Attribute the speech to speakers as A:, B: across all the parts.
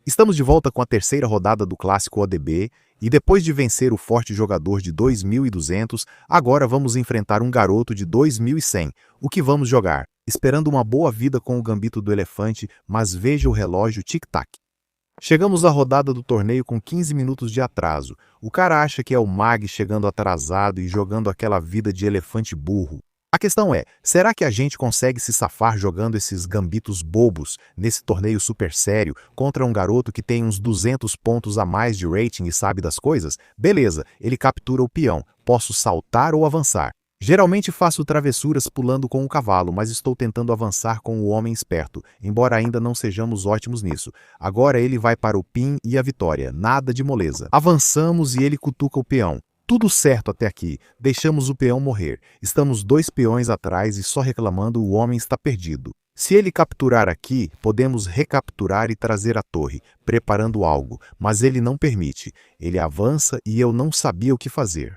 A: Estamos de volta com a terceira rodada do clássico ODB, e depois de vencer o forte jogador de 2.200, agora vamos enfrentar um garoto de 2.100. O que vamos jogar? Esperando uma boa vida com o gambito do elefante, mas veja o relógio tic-tac. Chegamos à rodada do torneio com 15 minutos de atraso. O cara acha que é o Mag chegando atrasado e jogando aquela vida de elefante burro. A questão é, será que a gente consegue se safar jogando esses gambitos bobos nesse torneio super sério contra um garoto que tem uns 200 pontos a mais de rating e sabe das coisas? Beleza, ele captura o peão. Posso saltar ou avançar. Geralmente faço travessuras pulando com o cavalo, mas estou tentando avançar com o homem esperto, embora ainda não sejamos ótimos nisso. Agora ele vai para o pin e a vitória, nada de moleza. Avançamos e ele cutuca o peão. Tudo certo até aqui, deixamos o peão morrer. Estamos 2 peões atrás e só reclamando o homem está perdido. Se ele capturar aqui, podemos recapturar e trazer a torre, preparando algo, mas ele não permite. Ele avança e eu não sabia o que fazer.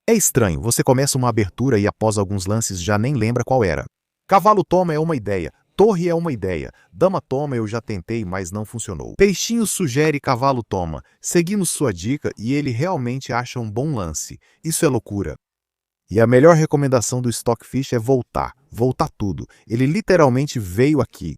A: É estranho, você começa uma abertura e após alguns lances já nem lembra qual era. Cavalo toma é uma ideia. Torre é uma ideia. Dama toma eu já tentei, mas não funcionou. Peixinho sugere cavalo toma. Seguimos sua dica e ele realmente acha um bom lance. Isso é loucura. E a melhor recomendação do Stockfish é voltar. Voltar tudo. Ele literalmente veio aqui.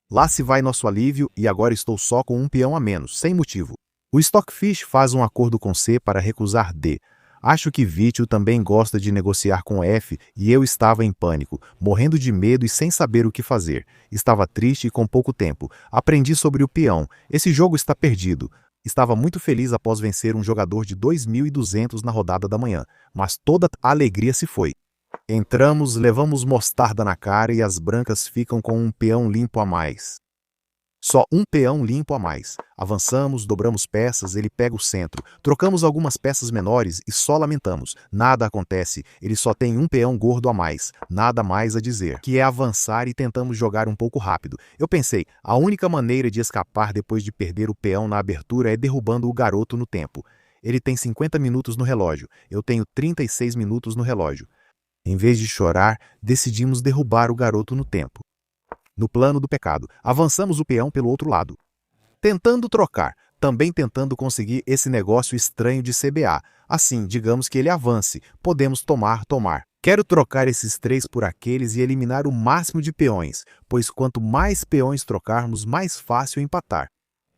A: Lá se vai nosso alívio e agora estou só com um peão a menos, sem motivo. O Stockfish faz um acordo com C para recusar D. Acho que Vítio também gosta de negociar com F e eu estava em pânico, morrendo de medo e sem saber o que fazer. Estava triste e com pouco tempo. Aprendi sobre o peão. Esse jogo está perdido. Estava muito feliz após vencer um jogador de 2.200 na rodada da manhã, mas toda a alegria se foi. Entramos, levamos mostarda na cara e as brancas ficam com um peão limpo a mais. Só um peão limpo a mais. Avançamos, dobramos peças, ele pega o centro. Trocamos algumas peças menores e só lamentamos. Nada acontece, ele só tem um peão gordo a mais. Nada mais a dizer, que é avançar e tentamos jogar um pouco rápido. Eu pensei, a única maneira de escapar depois de perder o peão na abertura é derrubando o garoto no tempo. Ele tem 50 minutos no relógio, eu tenho 36 minutos no relógio. Em vez de chorar, decidimos derrubar o garoto no tempo. No plano do pecado, avançamos o peão pelo outro lado. Tentando trocar, também tentando conseguir esse negócio estranho de CBA. Assim, digamos que ele avance, podemos tomar. Quero trocar esses 3 por aqueles e eliminar o máximo de peões, pois quanto mais peões trocarmos, mais fácil empatar.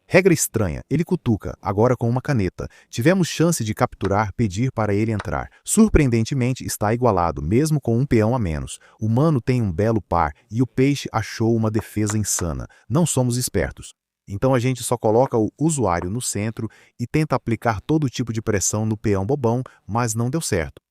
A: Regra estranha, ele cutuca, agora com uma caneta. Tivemos chance de capturar, pedir para ele entrar. Surpreendentemente, está igualado, mesmo com um peão a menos. O mano tem um belo par e o peixe achou uma defesa insana. Não somos espertos. Então a gente só coloca o usuário no centro e tenta aplicar todo tipo de pressão no peão bobão, mas não deu certo.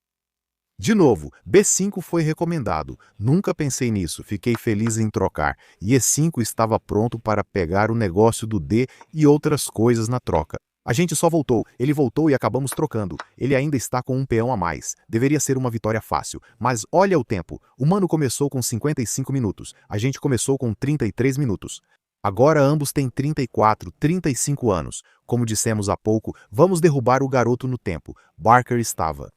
A: De novo, B5 foi recomendado. Nunca pensei nisso, fiquei feliz em trocar. E E5 estava pronto para pegar o negócio do D e outras coisas na troca. A gente só voltou, ele voltou e acabamos trocando. Ele ainda está com um peão a mais. Deveria ser uma vitória fácil, mas olha o tempo. O mano começou com 55 minutos, a gente começou com 33 minutos. Agora ambos têm 34, 35 anos. Como dissemos há pouco, vamos derrubar o garoto no tempo. Barker estava.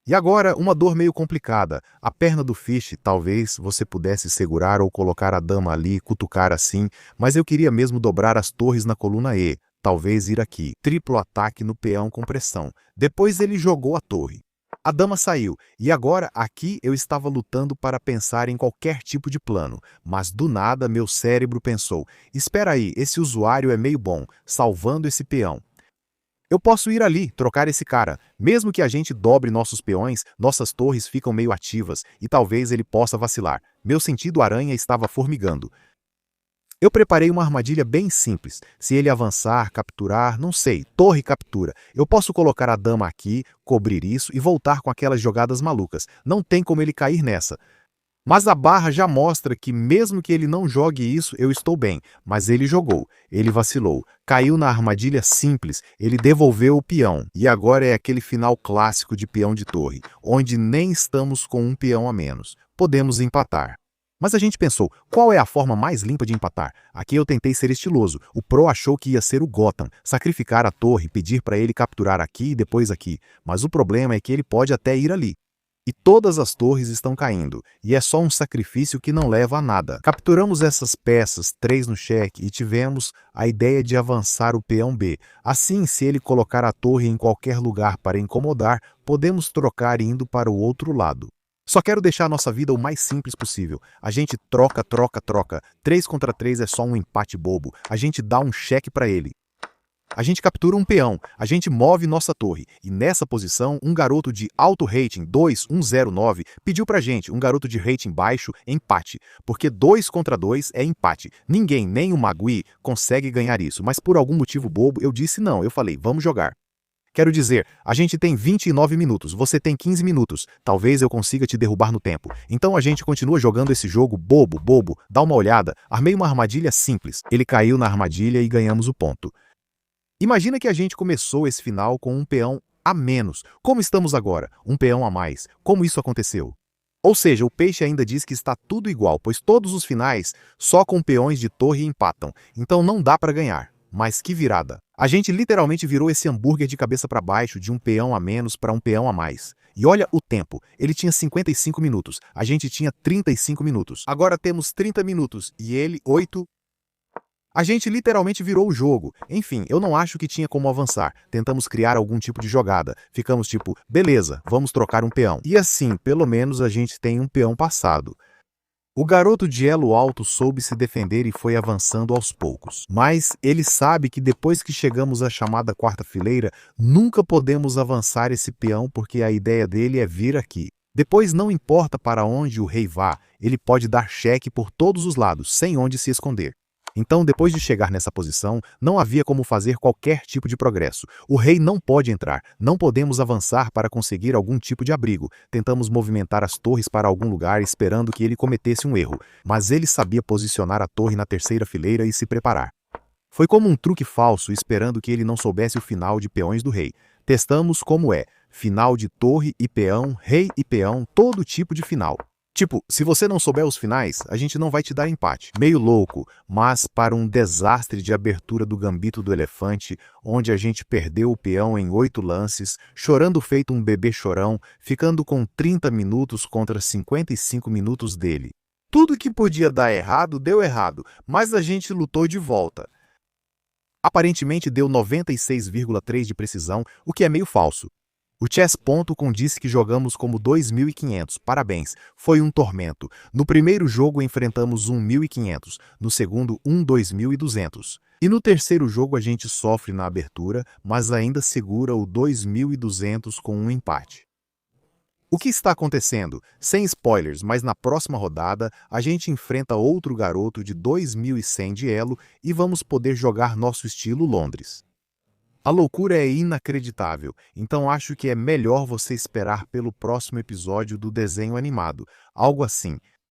A: E agora, uma dor meio complicada. A perna do Fish, talvez você pudesse segurar ou colocar a dama ali, cutucar assim, mas eu queria mesmo dobrar as torres na coluna E, talvez ir aqui. Triplo ataque no peão com pressão. Depois ele jogou a torre. A dama saiu, e agora aqui eu estava lutando para pensar em qualquer tipo de plano, mas do nada meu cérebro pensou, espera aí, esse usuário é meio bom, salvando esse peão. Eu posso ir ali, trocar esse cara. Mesmo que a gente dobre nossos peões, nossas torres ficam meio ativas e talvez ele possa vacilar. Meu sentido aranha estava formigando. Eu preparei uma armadilha bem simples. Se ele avançar, capturar, não sei, torre captura. Eu posso colocar a dama aqui, cobrir isso e voltar com aquelas jogadas malucas. Não tem como ele cair nessa. Mas a barra já mostra que mesmo que ele não jogue isso, eu estou bem. Mas ele jogou, ele vacilou, caiu na armadilha simples, ele devolveu o peão. E agora é aquele final clássico de peão de torre, onde nem estamos com um peão a menos. Podemos empatar. Mas a gente pensou, qual é a forma mais limpa de empatar? Aqui eu tentei ser estiloso. O Pro achou que ia ser o Gotham, sacrificar a torre, pedir para ele capturar aqui e depois aqui. Mas o problema é que ele pode até ir ali. E todas as torres estão caindo, e é só um sacrifício que não leva a nada. Capturamos essas peças, 3 no cheque, e tivemos a ideia de avançar o peão B. Assim, se ele colocar a torre em qualquer lugar para incomodar, podemos trocar indo para o outro lado. Só quero deixar a nossa vida o mais simples possível. A gente troca, troca, troca. 3 contra 3 é só um empate bobo. A gente dá um cheque para ele. A gente captura um peão, a gente move nossa torre, e nessa posição, um garoto de alto rating 2109 pediu pra gente, um garoto de rating baixo, empate, porque 2 contra 2 é empate. Ninguém, nem o Magui, consegue ganhar isso, mas por algum motivo bobo eu disse não, eu falei, vamos jogar. Quero dizer, a gente tem 29 minutos, você tem 15 minutos, talvez eu consiga te derrubar no tempo. Então a gente continua jogando esse jogo bobo, dá uma olhada, armei uma armadilha simples, ele caiu na armadilha e ganhamos o ponto. Imagina que a gente começou esse final com um peão a menos. Como estamos agora? Um peão a mais. Como isso aconteceu? Ou seja, o peixe ainda diz que está tudo igual, pois todos os finais só com peões de torre empatam. Então não dá para ganhar. Mas que virada! A gente literalmente virou esse hambúrguer de cabeça para baixo de um peão a menos para um peão a mais. E olha o tempo, ele tinha 55 minutos, a gente tinha 35 minutos. Agora temos 30 minutos e ele 8. A gente literalmente virou o jogo. Enfim, eu não acho que tinha como avançar. Tentamos criar algum tipo de jogada. Ficamos tipo, beleza, vamos trocar um peão. E assim, pelo menos a gente tem um peão passado. O garoto de elo alto soube se defender e foi avançando aos poucos. Mas ele sabe que depois que chegamos à chamada quarta fileira, nunca podemos avançar esse peão porque a ideia dele é vir aqui. Depois não importa para onde o rei vá, ele pode dar cheque por todos os lados, sem onde se esconder. Então, depois de chegar nessa posição, não havia como fazer qualquer tipo de progresso. O rei não pode entrar, não podemos avançar para conseguir algum tipo de abrigo. Tentamos movimentar as torres para algum lugar esperando que ele cometesse um erro, mas ele sabia posicionar a torre na terceira fileira e se preparar. Foi como um truque falso esperando que ele não soubesse o final de peões do rei. Testamos como é, final de torre e peão, rei e peão, todo tipo de final. Tipo, se você não souber os finais, a gente não vai te dar empate. Meio louco, mas para um desastre de abertura do gambito do elefante, onde a gente perdeu o peão em 8 lances, chorando feito um bebê chorão, ficando com 30 minutos contra 55 minutos dele. Tudo que podia dar errado, deu errado, mas a gente lutou de volta. Aparentemente deu 96,3 de precisão, o que é meio falso. O Chess.com disse que jogamos como 2.500, parabéns, foi um tormento. No primeiro jogo enfrentamos 1.500, no segundo 2.200. E no terceiro jogo a gente sofre na abertura, mas ainda segura o 2.200 com um empate. O que está acontecendo? Sem spoilers, mas na próxima rodada a gente enfrenta outro garoto de 2.100 de elo e vamos poder jogar nosso estilo Londres. A loucura é inacreditável, então acho que é melhor você esperar pelo próximo episódio do desenho animado, algo assim.